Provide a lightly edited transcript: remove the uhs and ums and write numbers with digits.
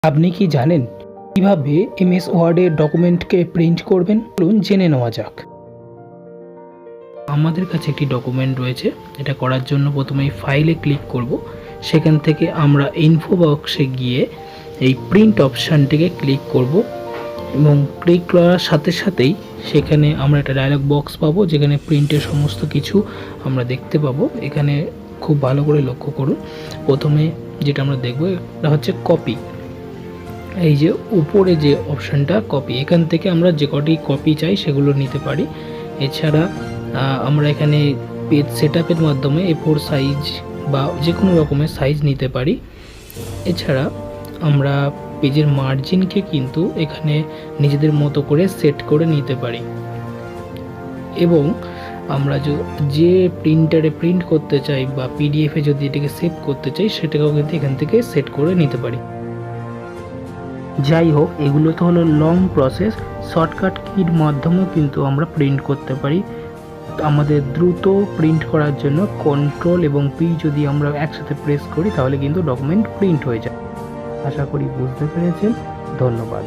আপনি কি জানেন কিভাবে এমএস ওয়ার্ডের ডকুমেন্টকে প্রিন্ট করবেন? চলুন জেনে নেওয়া যাক। আমাদের কাছে একটি ডকুমেন্ট রয়েছে। এটা করার জন্য প্রথমেই ফাইলে ক্লিক করব। সেখান থেকে আমরা ইনফো বক্সে গিয়ে এই প্রিন্ট অপশানটিকে ক্লিক করব এবং ক্লিক করার সাথে সাথেই সেখানে আমরা একটা ডায়লগ বক্স পাবো, যেখানে প্রিন্টের সমস্ত কিছু আমরা দেখতে পাবো। এখানে খুব ভালো করে লক্ষ্য করুন। প্রথমে যেটা আমরা দেখব এটা হচ্ছে কপি। এই যে উপরে যে অপশানটা কপি, এখান থেকে আমরা যে কটি কপি চাই সেগুলো নিতে পারি। এছাড়া আমরা এখানে পেজ সেটআপের মাধ্যমে A4 সাইজ বা যে কোনো রকমের সাইজ নিতে পারি। এছাড়া আমরা পেজের মার্জিনকে কিন্তু এখানে নিজেদের মতো করে সেট করে নিতে পারি এবং আমরা যে প্রিন্টারে প্রিন্ট করতে চাই বা পিডিএফে যদি এটাকে সেভ করতে চাই সেটাকেও কিন্তু এখান থেকে সেট করে নিতে পারি। যাই হোক, এগুলো তো হলো লং প্রসেস। শর্টকাট কির মাধ্যমেও কিন্তু আমরা প্রিন্ট করতে পারি। আমাদের দ্রুত প্রিন্ট করার জন্য কন্ট্রোল এবং পি যদি আমরা একসাথে প্রেস করি তাহলে কিন্তু ডকুমেন্ট প্রিন্ট হয়ে যায়। আশা করি বুঝতে পেরেছেন। ধন্যবাদ।